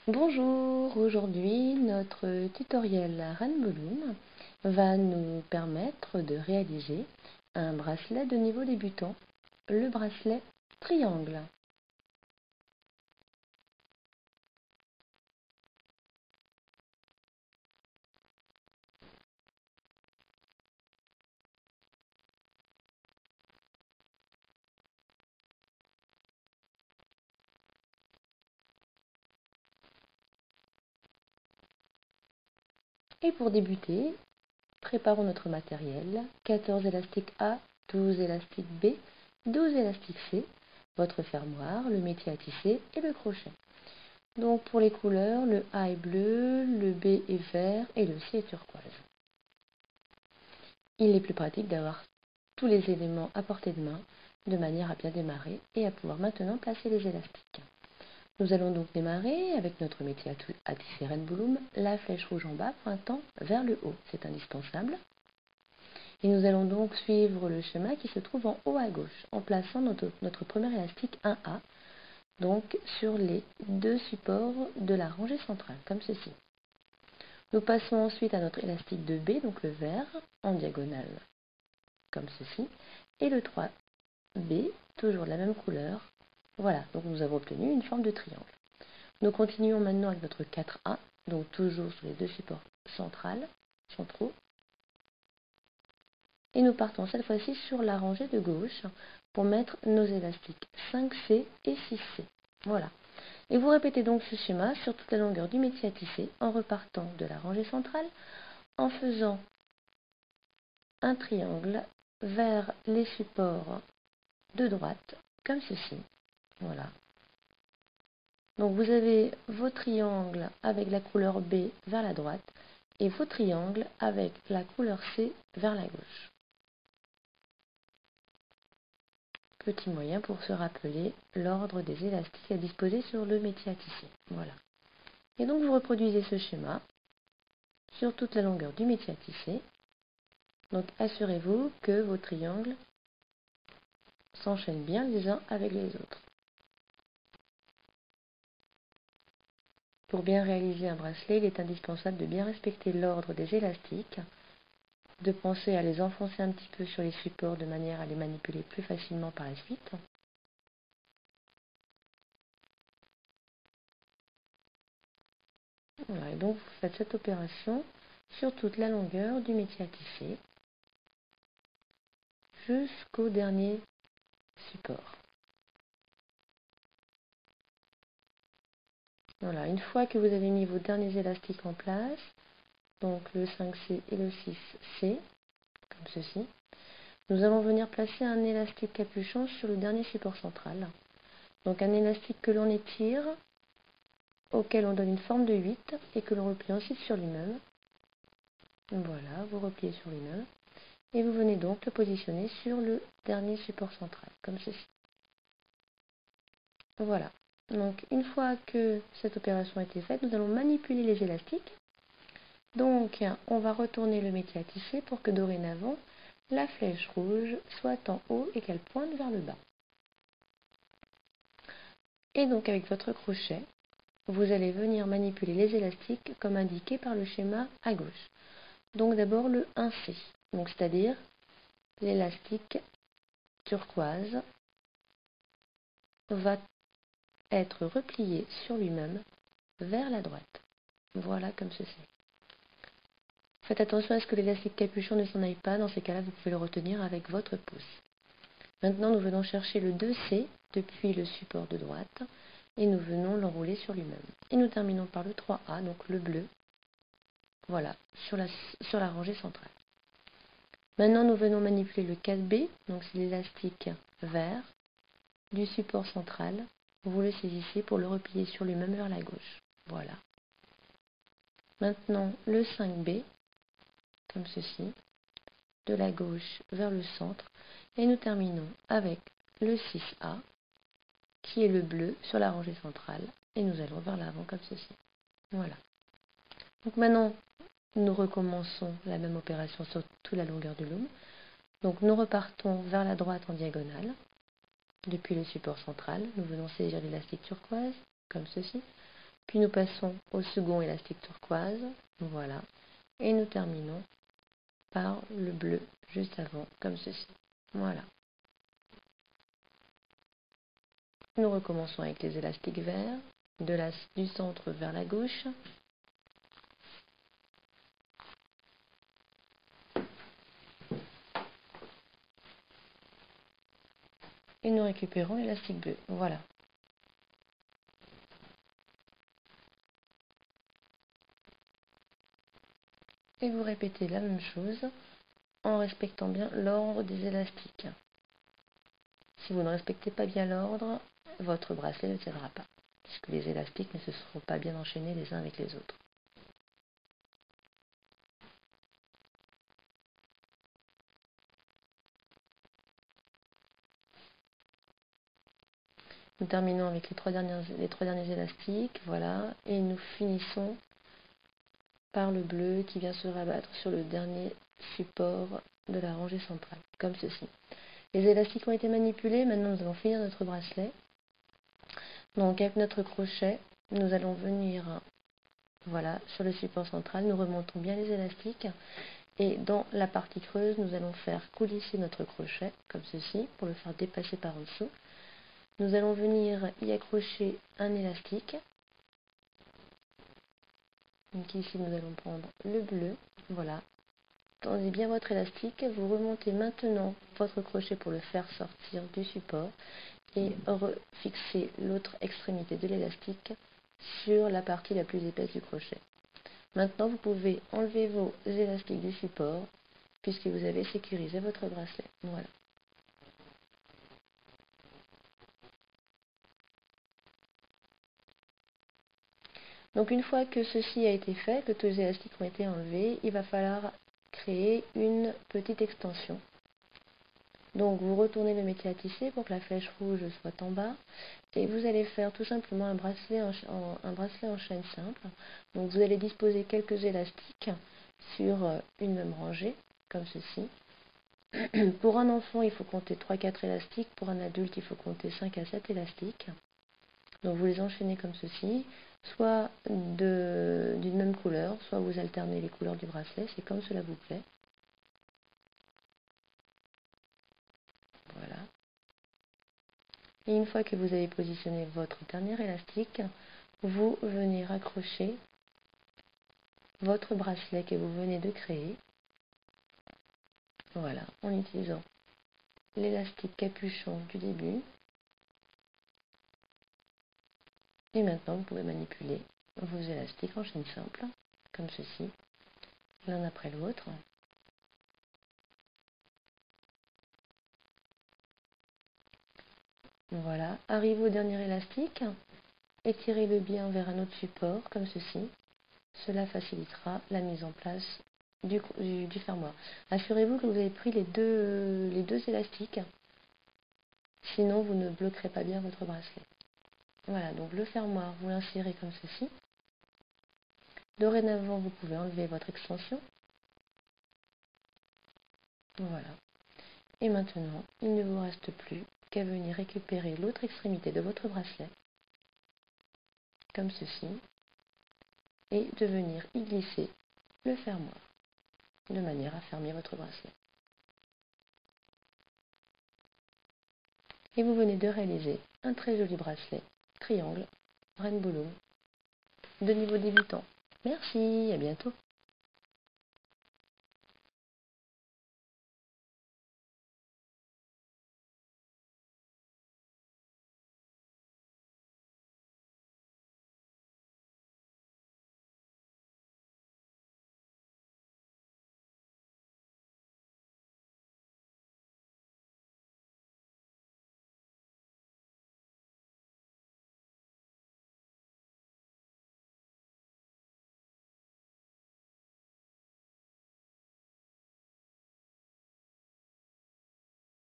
Bonjour, aujourd'hui notre tutoriel Rainbow Loom va nous permettre de réaliser un bracelet de niveau débutant, le bracelet triangle. Et pour débuter, préparons notre matériel, 14 élastiques A, 12 élastiques B, 12 élastiques C, votre fermoir, le métier à tisser et le crochet. Donc pour les couleurs, le A est bleu, le B est vert et le C est turquoise. Il est plus pratique d'avoir tous les éléments à portée de main de manière à bien démarrer et à pouvoir maintenant placer les élastiques. Nous allons donc démarrer avec notre métier à tisser Rainbow Loom, la flèche rouge en bas pointant vers le haut, c'est indispensable. Et nous allons donc suivre le schéma qui se trouve en haut à gauche en plaçant notre premier élastique 1A, donc sur les deux supports de la rangée centrale, comme ceci. Nous passons ensuite à notre élastique 2B, donc le vert, en diagonale, comme ceci, et le 3B, toujours la même couleur. Voilà, donc nous avons obtenu une forme de triangle. Nous continuons maintenant avec notre 4A, donc toujours sur les deux supports centraux. Et nous partons cette fois-ci sur la rangée de gauche pour mettre nos élastiques 5C et 6C. Voilà. Et vous répétez donc ce schéma sur toute la longueur du métier à tisser en repartant de la rangée centrale, en faisant un triangle vers les supports de droite, comme ceci. Voilà. Donc vous avez vos triangles avec la couleur B vers la droite et vos triangles avec la couleur C vers la gauche. Petit moyen pour se rappeler l'ordre des élastiques à disposer sur le métier à tisser. Voilà. Et donc vous reproduisez ce schéma sur toute la longueur du métier à tisser. Donc assurez-vous que vos triangles s'enchaînent bien les uns avec les autres. Pour bien réaliser un bracelet, il est indispensable de bien respecter l'ordre des élastiques, de penser à les enfoncer un petit peu sur les supports de manière à les manipuler plus facilement par la suite. Voilà, et donc vous faites cette opération sur toute la longueur du métier à tisser jusqu'au dernier support. Voilà, une fois que vous avez mis vos derniers élastiques en place, donc le 5C et le 6C, comme ceci, nous allons venir placer un élastique capuchon sur le dernier support central. Donc un élastique que l'on étire, auquel on donne une forme de 8 et que l'on replie ensuite sur lui-même. Voilà, vous repliez sur lui-même. Et vous venez donc le positionner sur le dernier support central, comme ceci. Voilà. Donc une fois que cette opération a été faite, nous allons manipuler les élastiques. Donc on va retourner le métier à tisser pour que dorénavant la flèche rouge soit en haut et qu'elle pointe vers le bas. Et donc avec votre crochet, vous allez venir manipuler les élastiques comme indiqué par le schéma à gauche. Donc d'abord le 1C, donc c'est-à-dire l'élastique turquoise va être replié sur lui-même vers la droite. Voilà comme ceci. Faites attention à ce que l'élastique capuchon ne s'en aille pas, dans ces cas-là vous pouvez le retenir avec votre pouce. Maintenant nous venons chercher le 2C depuis le support de droite et nous venons l'enrouler sur lui-même. Et nous terminons par le 3A, donc le bleu, voilà, sur la rangée centrale. Maintenant nous venons manipuler le 4B, donc c'est l'élastique vert du support central. Vous le saisissez pour le replier sur lui-même vers la gauche. Voilà. Maintenant le 5B, comme ceci, de la gauche vers le centre. Et nous terminons avec le 6A, qui est le bleu sur la rangée centrale. Et nous allons vers l'avant comme ceci. Voilà. Donc maintenant, nous recommençons la même opération sur toute la longueur du loom. Donc nous repartons vers la droite en diagonale. Depuis le support central, nous venons saisir l'élastique turquoise, comme ceci. Puis nous passons au second élastique turquoise, voilà, et nous terminons par le bleu juste avant, comme ceci. Voilà. Nous recommençons avec les élastiques verts, du centre vers la gauche. Et nous récupérons l'élastique bleu. Voilà. Et vous répétez la même chose en respectant bien l'ordre des élastiques. Si vous ne respectez pas bien l'ordre, votre bracelet ne tiendra pas, puisque les élastiques ne se seront pas bien enchaînés les uns avec les autres. Nous terminons avec les trois derniers élastiques, voilà, et nous finissons par le bleu qui vient se rabattre sur le dernier support de la rangée centrale, comme ceci. Les élastiques ont été manipulés, maintenant nous allons finir notre bracelet. Donc avec notre crochet, nous allons venir, voilà, sur le support central, nous remontons bien les élastiques, et dans la partie creuse, nous allons faire coulisser notre crochet, comme ceci, pour le faire dépasser par en dessous. Nous allons venir y accrocher un élastique. Donc ici, nous allons prendre le bleu, voilà. Tendez bien votre élastique, vous remontez maintenant votre crochet pour le faire sortir du support et refixer l'autre extrémité de l'élastique sur la partie la plus épaisse du crochet. Maintenant, vous pouvez enlever vos élastiques du support puisque vous avez sécurisé votre bracelet. Voilà. Donc une fois que ceci a été fait, que tous les élastiques ont été enlevés, il va falloir créer une petite extension. Donc vous retournez le métier à tisser pour que la flèche rouge soit en bas et vous allez faire tout simplement un bracelet en chaîne simple. Donc vous allez disposer quelques élastiques sur une même rangée, comme ceci. Pour un enfant, il faut compter 3-4 élastiques, pour un adulte, il faut compter 5 à 7 élastiques. Donc vous les enchaînez comme ceci, soit d'une même couleur, soit vous alternez les couleurs du bracelet, c'est comme cela vous plaît. Voilà. Et une fois que vous avez positionné votre dernier élastique, vous venez raccrocher votre bracelet que vous venez de créer. Voilà, en utilisant l'élastique capuchon du début. Et maintenant, vous pouvez manipuler vos élastiques en chaîne simple, comme ceci, l'un après l'autre. Voilà, arrivez au dernier élastique, étirez-le bien vers un autre support, comme ceci. Cela facilitera la mise en place du fermoir. Assurez-vous que vous avez pris les deux élastiques, sinon vous ne bloquerez pas bien votre bracelet. Voilà, donc le fermoir, vous l'insérez comme ceci. Dorénavant, vous pouvez enlever votre extension. Voilà. Et maintenant, il ne vous reste plus qu'à venir récupérer l'autre extrémité de votre bracelet, comme ceci, et de venir y glisser le fermoir, de manière à fermer votre bracelet. Et vous venez de réaliser un très joli bracelet triangle Rainbow Loom de niveau débutant. Merci, à bientôt.